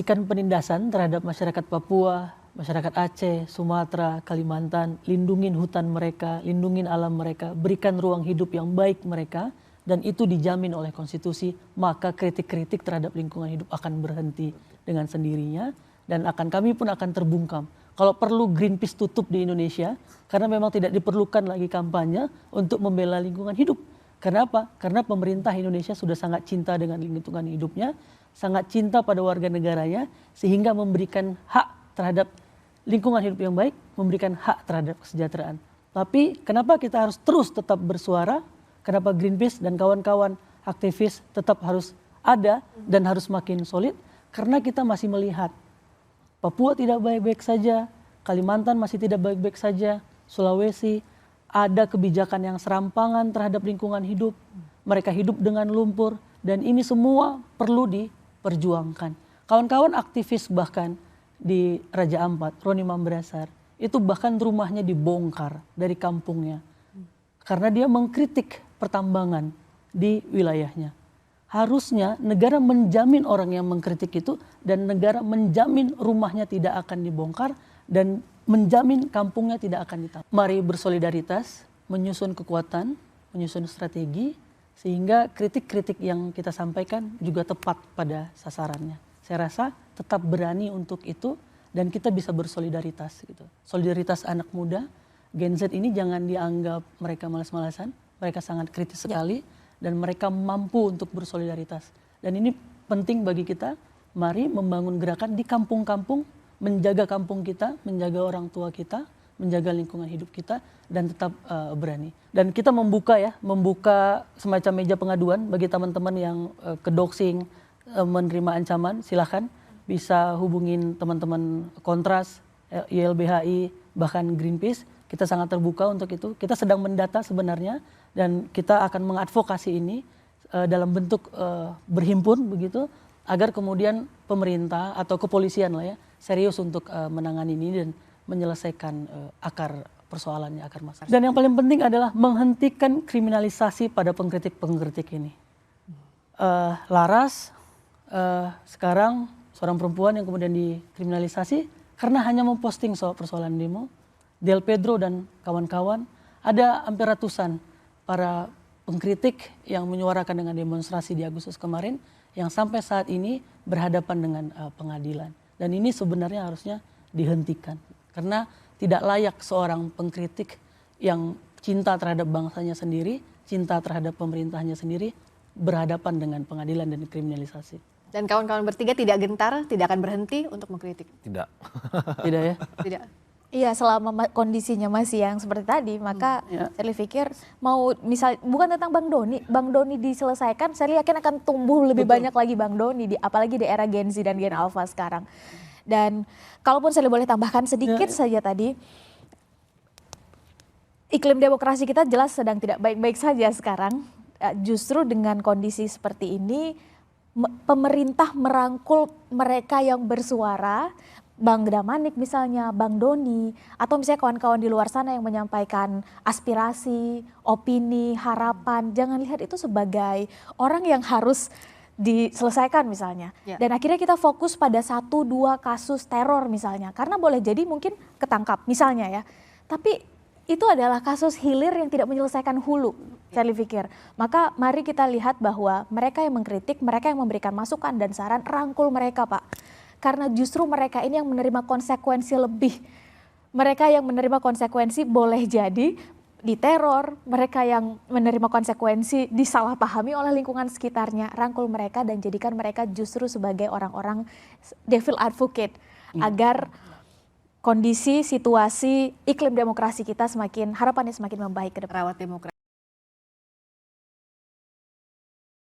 hentikan penindasan terhadap masyarakat Papua, masyarakat Aceh, Sumatera, Kalimantan, lindungin hutan mereka, lindungin alam mereka, berikan ruang hidup yang baik mereka, dan itu dijamin oleh konstitusi, maka kritik-kritik terhadap lingkungan hidup akan berhenti dengan sendirinya, dan kami pun akan terbungkam. Kalau perlu Greenpeace tutup di Indonesia, karena memang tidak diperlukan lagi kampanye untuk membela lingkungan hidup. Karena apa? Karena pemerintah Indonesia sudah sangat cinta dengan lingkungan hidupnya, sangat cinta pada warga negaranya, sehingga memberikan hak terhadap lingkungan hidup yang baik, memberikan hak terhadap kesejahteraan. Tapi kenapa kita harus terus tetap bersuara? Kenapa Greenpeace dan kawan-kawan aktivis tetap harus ada dan harus makin solid? Karena kita masih melihat Papua tidak baik-baik saja, Kalimantan masih tidak baik-baik saja, Sulawesi ada kebijakan yang serampangan terhadap lingkungan hidup, mereka hidup dengan lumpur, dan ini semua perlu diperjuangkan. Kawan-kawan aktivis bahkan di Raja Ampat, Roni Mambrasar, itu bahkan rumahnya dibongkar dari kampungnya. Karena dia mengkritik pertambangan di wilayahnya. Harusnya negara menjamin orang yang mengkritik itu, dan negara menjamin rumahnya tidak akan dibongkar, dan menjamin kampungnya tidak akan ditambah. Mari bersolidaritas, menyusun kekuatan, menyusun strategi, sehingga kritik-kritik yang kita sampaikan juga tepat pada sasarannya. Saya rasa tetap berani untuk itu, dan kita bisa bersolidaritas. Gitu. Solidaritas anak muda, Gen Z ini jangan dianggap mereka malas-malasan, mereka sangat kritis sekali, dan mereka mampu untuk bersolidaritas. Dan ini penting bagi kita, mari membangun gerakan di kampung-kampung, menjaga kampung kita, menjaga orang tua kita, menjaga lingkungan hidup kita, dan tetap berani. Dan kita membuka semacam meja pengaduan bagi teman-teman yang kedoxing, menerima ancaman, silahkan bisa hubungin teman-teman Kontras, YLBHI, bahkan Greenpeace. Kita sangat terbuka untuk itu. Kita sedang mendata sebenarnya, dan kita akan mengadvokasi ini dalam bentuk berhimpun begitu, agar kemudian pemerintah atau kepolisian lah ya, serius untuk menangani ini dan menyelesaikan akar persoalannya, akar masalah. Dan yang paling penting adalah menghentikan kriminalisasi pada pengkritik-pengkritik ini. Laras sekarang seorang perempuan yang kemudian dikriminalisasi karena hanya memposting soal persoalan demo. Del Pedro dan kawan-kawan, ada hampir ratusan para pengkritik yang menyuarakan dengan demonstrasi di Agustus kemarin, yang sampai saat ini berhadapan dengan pengadilan. Dan ini sebenarnya harusnya dihentikan. Karena tidak layak seorang pengkritik yang cinta terhadap bangsanya sendiri, cinta terhadap pemerintahnya sendiri, berhadapan dengan pengadilan dan kriminalisasi. Dan kawan-kawan bertiga tidak gentar, tidak akan berhenti untuk mengkritik? Tidak. Tidak ya? Tidak. Iya, selama kondisinya masih yang seperti tadi, maka saya pikir mau misal bukan tentang Bang Doni diselesaikan, saya yakin akan tumbuh lebih banyak lagi Bang Doni, apalagi di era Gen Z dan Gen Alpha sekarang. Dan kalaupun saya boleh tambahkan sedikit saja tadi, iklim demokrasi kita jelas sedang tidak baik-baik saja sekarang. Justru dengan kondisi seperti ini, pemerintah merangkul mereka yang bersuara, Bang Damanik misalnya, Bang Doni, atau misalnya kawan-kawan di luar sana yang menyampaikan aspirasi, opini, harapan, jangan lihat itu sebagai orang yang harus diselesaikan misalnya. Dan akhirnya kita fokus pada 1-2 kasus teror misalnya, karena boleh jadi mungkin ketangkap misalnya ya. Tapi itu adalah kasus hilir yang tidak menyelesaikan hulu, saya pikir. Maka mari kita lihat bahwa mereka yang mengkritik, mereka yang memberikan masukan dan saran, rangkul mereka Pak. Karena justru mereka ini yang menerima konsekuensi lebih. Mereka yang menerima konsekuensi boleh jadi diteror, mereka yang menerima konsekuensi disalahpahami oleh lingkungan sekitarnya. Rangkul mereka dan jadikan mereka justru sebagai orang-orang devil advocate. Agar kondisi, situasi, iklim demokrasi kita harapannya semakin membaik ke depan. Rawat demokrasi.